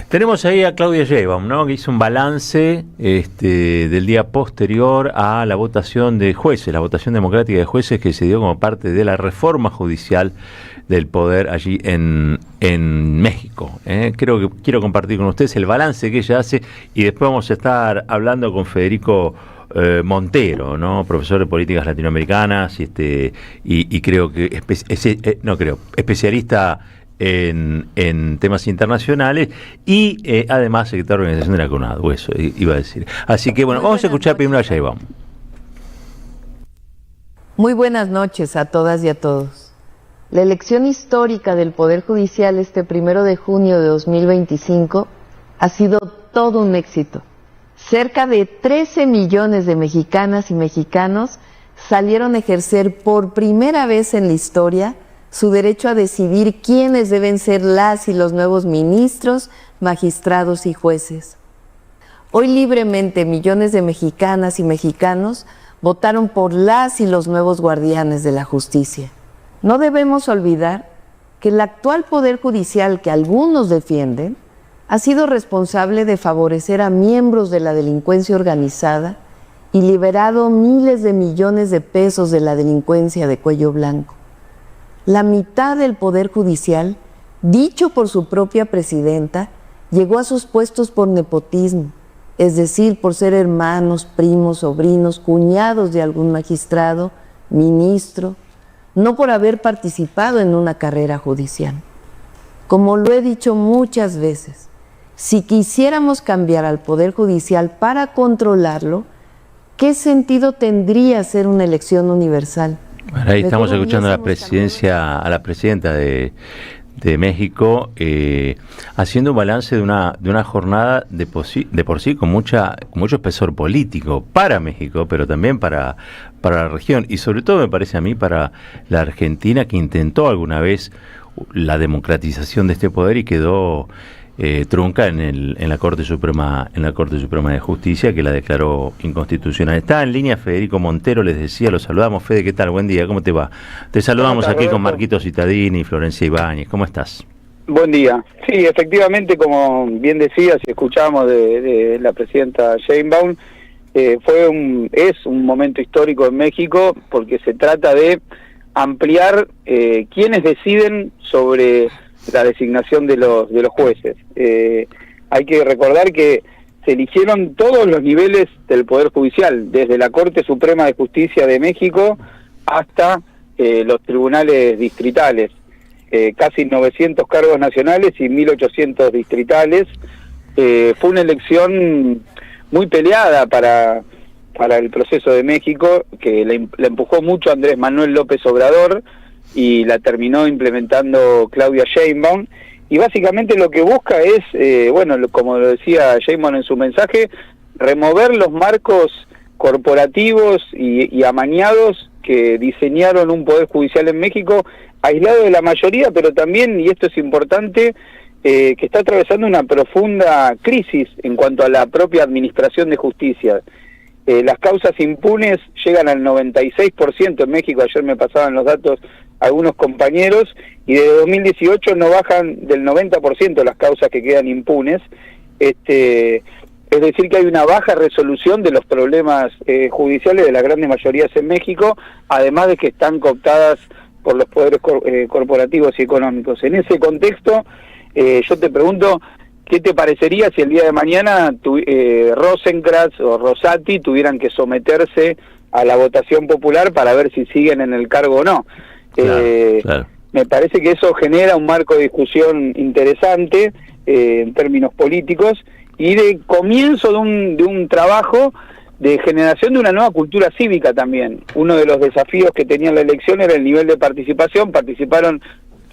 Tenemos ahí a Claudia Sheinbaum, ¿no?, que hizo un balance del día posterior a la votación de jueces, la votación democrática de jueces que se dio como parte de la reforma judicial del poder allí en México. Quiero compartir con ustedes el balance que ella hace y después vamos a estar hablando con Federico Montero, ¿no?, profesor de políticas latinoamericanas y creo que especialista en temas internacionales y además secretario de organización de la CONADU, eso iba a decir. Así que bueno, vamos a escuchar primero a Sheinbaum. Muy buenas noches a todas y a todos. La elección histórica del Poder Judicial este 1 de junio de 2025 ha sido todo un éxito. Cerca de 13 millones de mexicanas y mexicanos salieron a ejercer por primera vez en la historia su derecho a decidir quiénes deben ser las y los nuevos ministros, magistrados y jueces. Hoy libremente millones de mexicanas y mexicanos votaron por las y los nuevos guardianes de la justicia. No debemos olvidar que el actual Poder Judicial que algunos defienden ha sido responsable de favorecer a miembros de la delincuencia organizada y liberado miles de millones de pesos de la delincuencia de cuello blanco. La mitad del Poder Judicial, dicho por su propia presidenta, llegó a sus puestos por nepotismo, es decir, por ser hermanos, primos, sobrinos, cuñados de algún magistrado, ministro, no por haber participado en una carrera judicial. Como lo he dicho muchas veces, si quisiéramos cambiar al Poder Judicial para controlarlo, ¿qué sentido tendría hacer una elección universal? Bueno, ahí estamos escuchando a la presidenta de México haciendo un balance de una jornada de por sí con mucho espesor político para México, pero también para la región y sobre todo me parece a mí para la Argentina, que intentó alguna vez la democratización de este poder y quedó trunca en la Corte Suprema de Justicia, que la declaró inconstitucional. Está en línea Federico Montero, les decía, lo saludamos. Fede, ¿qué tal? Buen día, ¿cómo te va? Te saludamos aquí con Marquito Cittadini y Florencia Ibáñez. ¿Cómo estás? Buen día. Sí, efectivamente, como bien decías y escuchamos de la presidenta Sheinbaum, es un momento histórico en México porque se trata de ampliar quienes deciden sobre la designación de los jueces. Hay que recordar que se eligieron todos los niveles del Poder Judicial, desde la Corte Suprema de Justicia de México hasta los tribunales distritales, casi 900 cargos nacionales y 1.800 distritales. Fue una elección muy peleada para el proceso de México, que la empujó mucho Andrés Manuel López Obrador, y la terminó implementando Claudia Sheinbaum, y básicamente lo que busca es, como lo decía Sheinbaum en su mensaje, remover los marcos corporativos y amañados que diseñaron un poder judicial en México, aislado de la mayoría, pero también, y esto es importante, que está atravesando una profunda crisis en cuanto a la propia administración de justicia. Las causas impunes llegan al 96% en México, ayer me pasaban los datos algunos compañeros, y desde 2018 no bajan del 90% las causas que quedan impunes. Es decir, que hay una baja resolución de los problemas judiciales de las grandes mayorías en México, además de que están cooptadas por los poderes corporativos y económicos. En ese contexto, yo te pregunto, ¿qué te parecería si el día de mañana Rosenkrantz o Rosati tuvieran que someterse a la votación popular para ver si siguen en el cargo o no? Claro. Me parece que eso genera un marco de discusión interesante en términos políticos y de comienzo de un trabajo de generación de una nueva cultura cívica también. Uno de los desafíos que tenía la elección era el nivel de participación. Participaron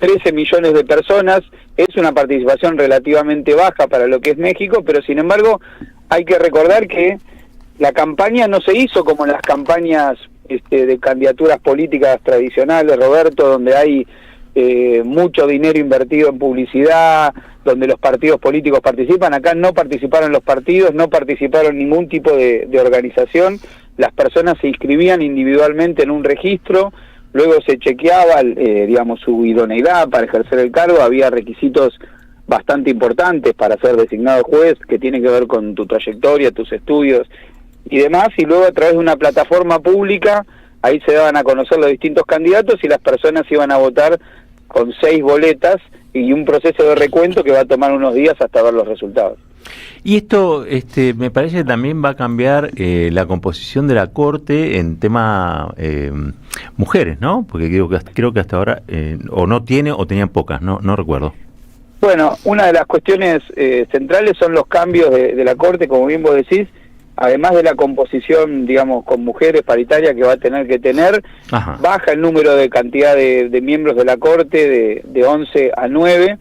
13 millones de personas, es una participación relativamente baja para lo que es México, pero sin embargo hay que recordar que la campaña no se hizo como en las campañas de candidaturas políticas tradicionales, Roberto, donde hay mucho dinero invertido en publicidad, donde los partidos políticos participan. Acá no participaron los partidos, no participaron ningún tipo de organización. Las personas se inscribían individualmente en un registro, luego se chequeaba, su idoneidad para ejercer el cargo. Había requisitos bastante importantes para ser designado juez, que tiene que ver con tu trayectoria, tus estudios y demás, y luego a través de una plataforma pública, ahí se daban a conocer los distintos candidatos y las personas iban a votar con 6 boletas y un proceso de recuento que va a tomar unos días hasta ver los resultados. Y esto me parece que también va a cambiar la composición de la Corte en tema mujeres, ¿no? Porque creo que hasta ahora o no tiene o tenían pocas, no recuerdo. Bueno, una de las cuestiones centrales son los cambios de la Corte, como bien vos decís, además de la composición, digamos, con mujeres paritaria que va a tener que tener. Ajá. Baja el número de cantidad de miembros de la Corte de 11 a 9,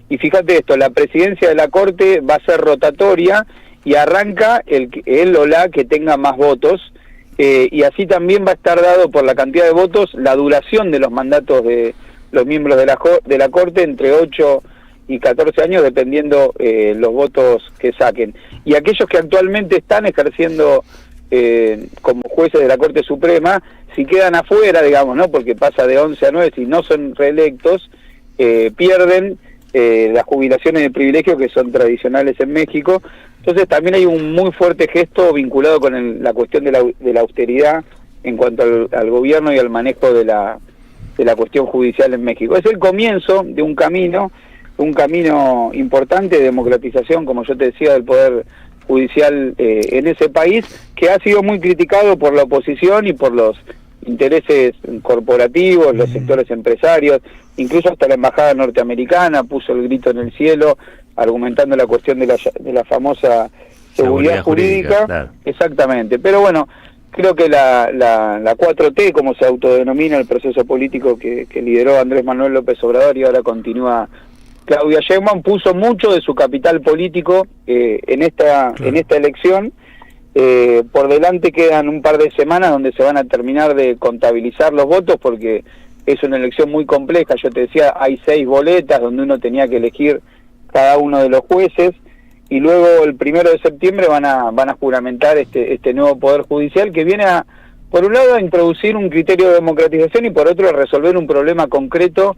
y fíjate esto, la presidencia de la Corte va a ser rotatoria y arranca el o la que tenga más votos, y así también va a estar dado por la cantidad de votos la duración de los mandatos de los miembros de la Corte entre 8 y 14 años, dependiendo los votos que saquen. Y aquellos que actualmente están ejerciendo como jueces de la Corte Suprema, si quedan afuera, digamos, ¿no? Porque pasa de 11 a 9, si no son reelectos, pierden las jubilaciones de privilegio que son tradicionales en México. Entonces también hay un muy fuerte gesto vinculado con la cuestión de la austeridad en cuanto al gobierno y al manejo de la cuestión judicial en México. Es el comienzo de un camino importante de democratización, como yo te decía, del Poder Judicial en ese país, que ha sido muy criticado por la oposición y por los intereses corporativos, los sectores empresarios, incluso hasta la Embajada norteamericana puso el grito en el cielo, argumentando la cuestión de la famosa seguridad jurídica. Claro. Exactamente, pero bueno, creo que la 4T, como se autodenomina el proceso político que lideró Andrés Manuel López Obrador y ahora continúa Claudia Sheinbaum, puso mucho de su capital político en esta elección. Por delante quedan un par de semanas donde se van a terminar de contabilizar los votos, porque es una elección muy compleja. Yo te decía, hay 6 boletas donde uno tenía que elegir cada uno de los jueces, y luego el 1 de septiembre van a juramentar este nuevo Poder Judicial, que viene por un lado a introducir un criterio de democratización y por otro a resolver un problema concreto,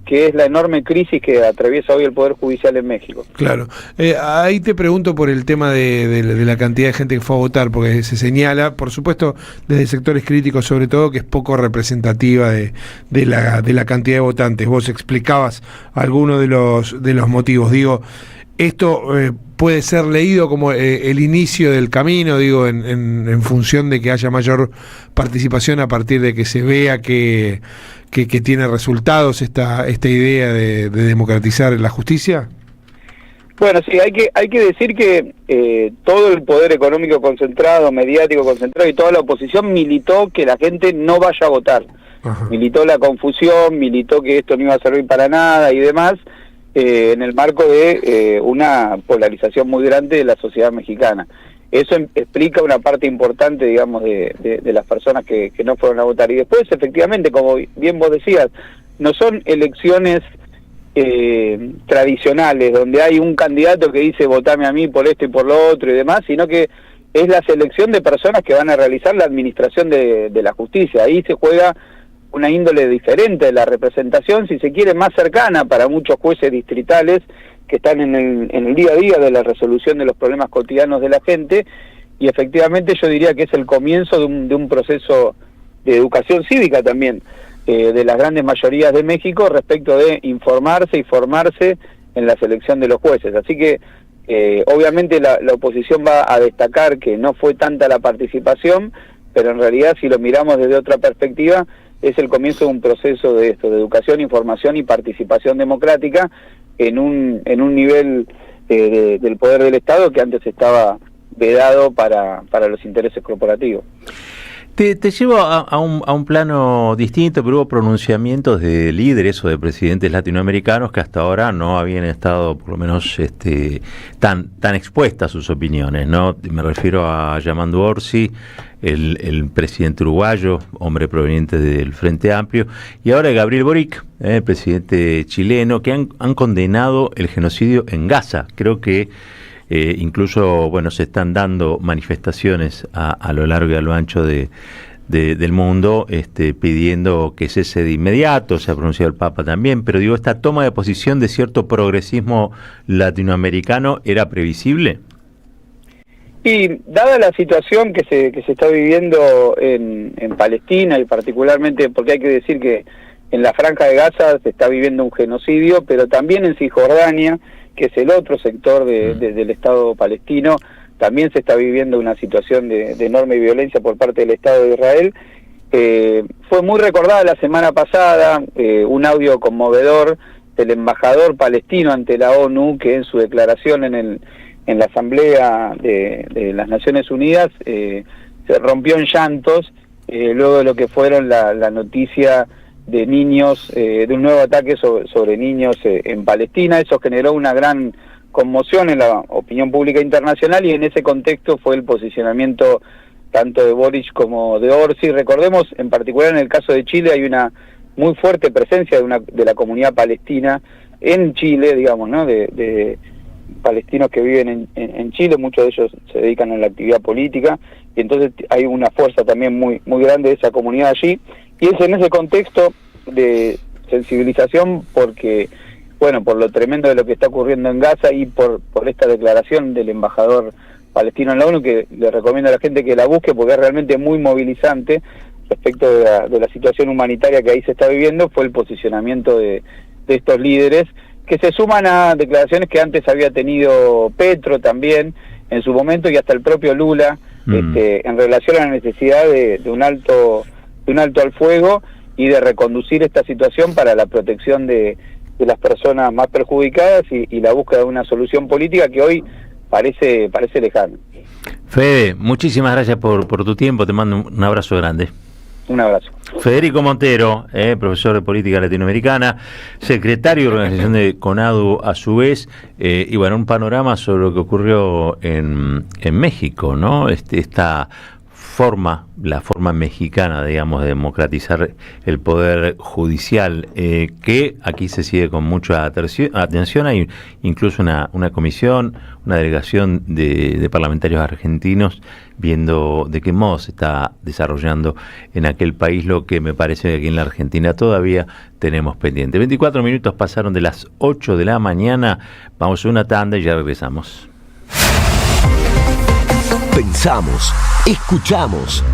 que es la enorme crisis que atraviesa hoy el Poder Judicial en México. Claro. Ahí te pregunto por el tema de la cantidad de gente que fue a votar, porque se señala, por supuesto, desde sectores críticos sobre todo, que es poco representativa de la cantidad de votantes. Vos explicabas algunos de los motivos. Digo, esto puede ser leído como el inicio del camino, digo, en función de que haya mayor participación a partir de que se vea que tiene resultados esta idea de democratizar la justicia. Bueno, sí, hay que decir que todo el poder económico concentrado, mediático concentrado y toda la oposición militó que la gente no vaya a votar. Ajá. Militó la confusión, militó que esto no iba a servir para nada y demás, en el marco de una polarización muy grande de la sociedad mexicana. Eso explica una parte importante, digamos, de las personas que no fueron a votar. Y después, efectivamente, como bien vos decías, no son elecciones tradicionales, donde hay un candidato que dice votame a mí por esto y por lo otro y demás, sino que es la selección de personas que van a realizar la administración de la justicia. Ahí se juega una índole diferente de la representación, si se quiere, más cercana para muchos jueces distritales que están en el día a día de la resolución de los problemas cotidianos de la gente, y efectivamente yo diría que es el comienzo de un proceso de educación cívica también, de las grandes mayorías de México respecto de informarse y formarse en la selección de los jueces. Así que obviamente la oposición va a destacar que no fue tanta la participación, pero en realidad si lo miramos desde otra perspectiva, es el comienzo de un proceso de educación, información y participación democrática en un nivel del poder del Estado que antes estaba vedado para los intereses corporativos. Te llevo a un plano distinto, pero hubo pronunciamientos de líderes o de presidentes latinoamericanos que hasta ahora no habían estado, por lo menos, tan expuestas sus opiniones, ¿no? Me refiero a Yamandu Orsi, el presidente uruguayo, hombre proveniente del Frente Amplio, y ahora Gabriel Boric, el presidente chileno, que han condenado el genocidio en Gaza. Creo que incluso, bueno, se están dando manifestaciones a lo largo y a lo ancho de del mundo, pidiendo que cese de inmediato. Se ha pronunciado el Papa también, pero digo, esta toma de posición de cierto progresismo latinoamericano era previsible. Y dada la situación que se está viviendo en Palestina, y particularmente porque hay que decir que en la Franja de Gaza se está viviendo un genocidio, pero también en Cisjordania, que es el otro sector del Estado palestino, también se está viviendo una situación de enorme violencia por parte del Estado de Israel. Fue muy recordada la semana pasada un audio conmovedor del embajador palestino ante la ONU, que en su declaración en la Asamblea de las Naciones Unidas se rompió en llantos luego de lo que fueron la noticia de niños, de un nuevo ataque sobre niños en Palestina. Eso generó una gran conmoción en la opinión pública internacional, y en ese contexto fue el posicionamiento tanto de Boric como de Orsi. Recordemos, en particular en el caso de Chile, hay una muy fuerte presencia de la comunidad palestina en Chile, digamos, ¿no? De palestinos que viven en Chile, muchos de ellos se dedican a la actividad política, y entonces hay una fuerza también muy grande de esa comunidad allí, y es en ese contexto de sensibilización porque, bueno, por lo tremendo de lo que está ocurriendo en Gaza y por esta declaración del embajador palestino en la ONU, que le recomiendo a la gente que la busque porque es realmente muy movilizante respecto de la situación humanitaria que ahí se está viviendo, fue el posicionamiento de estos líderes, que se suman a declaraciones que antes había tenido Petro también en su momento, y hasta el propio Lula, en relación a la necesidad de un alto al fuego y de reconducir esta situación para la protección de las personas más perjudicadas y la búsqueda de una solución política que hoy parece lejana. Fede, muchísimas gracias por tu tiempo, te mando un abrazo grande. Un abrazo. Federico Montero, profesor de Política Latinoamericana, secretario de organización de CONADU a su vez, y bueno, un panorama sobre lo que ocurrió en México, ¿no? La forma mexicana, digamos, de democratizar el poder judicial, que aquí se sigue con mucha atención. Hay incluso una comisión, una delegación de parlamentarios argentinos viendo de qué modo se está desarrollando en aquel país, lo que me parece que aquí en la Argentina todavía tenemos pendiente. 24 minutos pasaron de las 8 de la mañana, vamos a una tanda y ya regresamos. Pensamos, escuchamos.